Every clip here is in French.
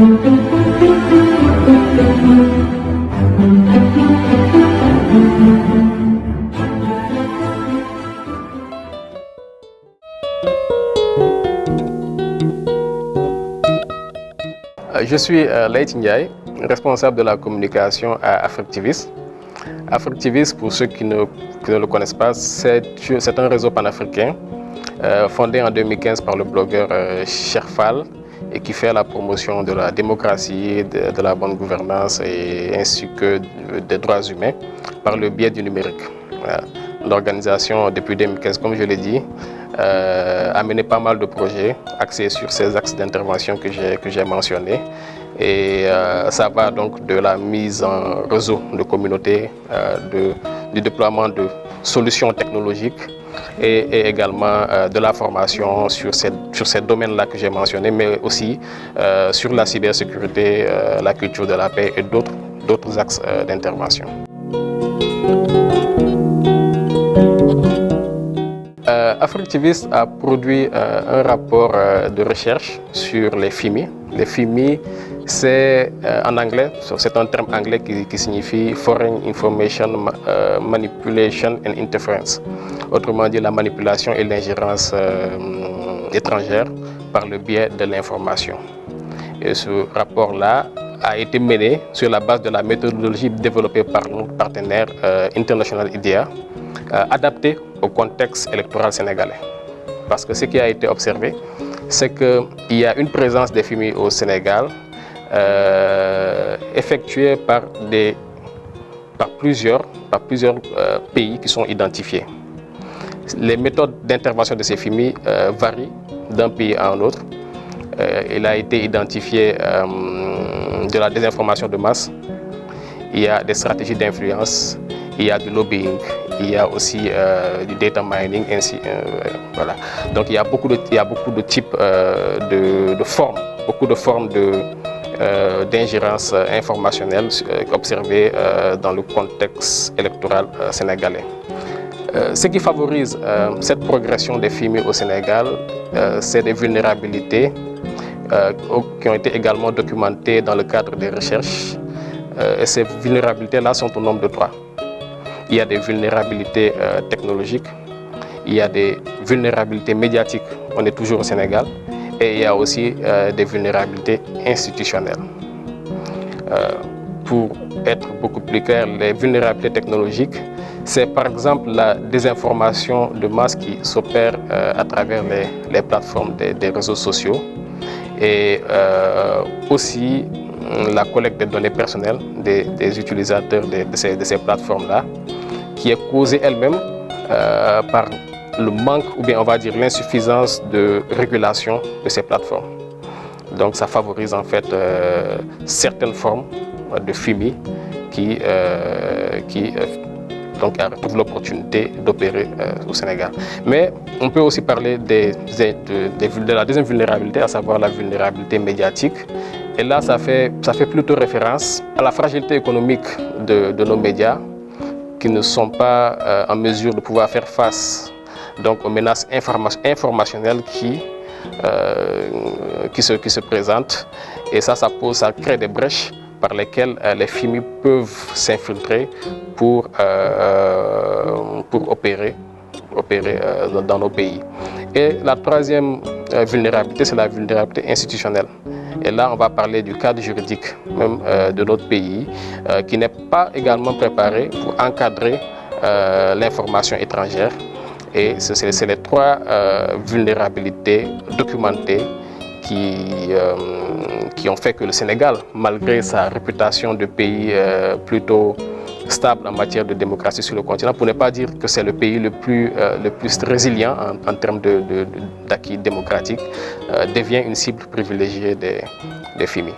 Je suis Leït Ndiaye, responsable de la communication à Africtivis. Africtivis, pour ceux qui ne le connaissent pas, c'est un réseau panafricain fondé en 2015 par le blogueur Cherfal et qui fait la promotion de la démocratie, de la bonne gouvernance ainsi que des droits humains par le biais du numérique. L'organisation, depuis 2015, comme je l'ai dit, a mené pas mal de projets axés sur ces axes d'intervention que j'ai mentionnés. Et ça va donc de la mise en réseau de communautés, du déploiement de solutions technologiques et également de la formation sur ces domaines-là que j'ai mentionnés, mais aussi sur la cybersécurité, la culture de la paix et d'autres axes d'intervention. Africtivis a produit un rapport de recherche sur les FIMI. Les FIMI, c'est en anglais, c'est un terme anglais qui signifie Foreign Information Manipulation and Interference. Autrement dit, la manipulation et l'ingérence étrangère par le biais de l'information. Et ce rapport-là a été mené sur la base de la méthodologie développée par notre partenaire International IDEA, adaptée au contexte électoral sénégalais. Parce que ce qui a été observé, c'est qu'il y a une présence des FIMI au Sénégal effectuée par plusieurs pays qui sont identifiés. Les méthodes d'intervention de ces FIMI varient d'un pays à un autre. Il a été identifié de la désinformation de masse, il y a des stratégies d'influence, il y a du lobbying, il y a aussi du data mining, voilà. Donc il y a beaucoup de types de formes, beaucoup de formes d'ingérence informationnelle observées dans le contexte électoral sénégalais. Ce qui favorise cette progression des FIMI au Sénégal, c'est des vulnérabilités qui ont été également documentées dans le cadre des recherches. Et ces vulnérabilités-là sont au nombre de 3. Il y a des vulnérabilités technologiques, il y a des vulnérabilités médiatiques, on est toujours au Sénégal, et il y a aussi des vulnérabilités institutionnelles. Pour être beaucoup plus clair, les vulnérabilités technologiques, c'est par exemple la désinformation de masse qui s'opère à travers les plateformes des réseaux sociaux et aussi la collecte des données personnelles des utilisateurs de ces plateformes-là, qui est causée elle-même par le manque ou bien on va dire l'insuffisance de régulation de ces plateformes. Donc ça favorise en fait certaines formes de FIMI qui donc trouvent l'opportunité d'opérer au Sénégal. Mais on peut aussi parler de la deuxième vulnérabilité, à savoir la vulnérabilité médiatique. Et là, ça fait plutôt référence à la fragilité économique de nos médias qui ne sont pas en mesure de pouvoir faire face donc, aux menaces informationnelles qui se présentent. Et ça crée des brèches par lesquelles les FIMI peuvent s'infiltrer pour opérer dans nos pays. Et la troisième vulnérabilité, c'est la vulnérabilité institutionnelle. Et là, on va parler du cadre juridique même de notre pays qui n'est pas également préparé pour encadrer l'information étrangère. Et c'est les 3 vulnérabilités documentées qui ont fait que le Sénégal, malgré sa réputation de pays plutôt stable en matière de démocratie sur le continent, pour ne pas dire que c'est le pays le plus résilient en termes d'acquis démocratiques, devient une cible privilégiée des FIMI.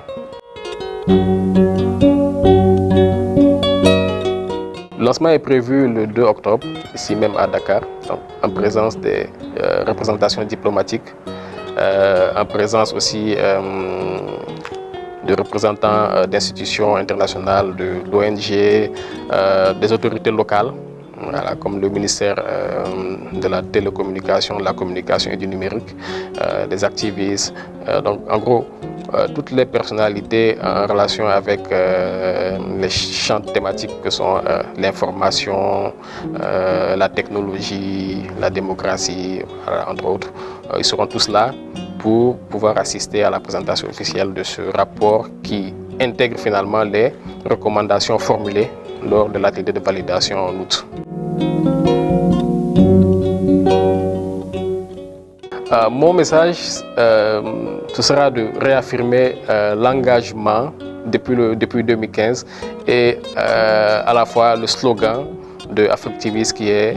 Le lancement est prévu le 2 octobre, ici même à Dakar, en présence des représentations diplomatiques, en présence aussi de représentants d'institutions internationales, de l'ONG, des autorités locales, voilà, comme le ministère de la télécommunication, de la communication et du numérique, des activistes. Donc en gros, toutes les personnalités en relation avec les champs thématiques que sont l'information, la technologie, la démocratie, voilà, entre autres. Ils seront tous là pour pouvoir assister à la présentation officielle de ce rapport qui intègre finalement les recommandations formulées lors de l'atelier de validation en août. Mon message, ce sera de réaffirmer l'engagement depuis 2015 et à la fois le slogan de Africtivis qui est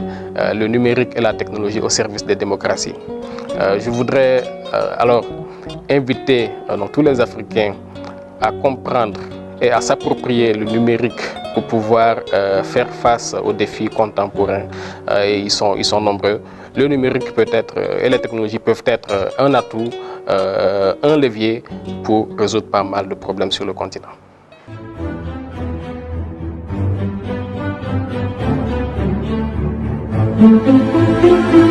le numérique et la technologie au service des démocraties. Je voudrais alors inviter tous les Africains à comprendre et à s'approprier le numérique pour pouvoir faire face aux défis contemporains. Et ils sont nombreux. Le numérique peut être et les technologies peuvent être un atout, un levier pour résoudre pas mal de problèmes sur le continent. Thank you.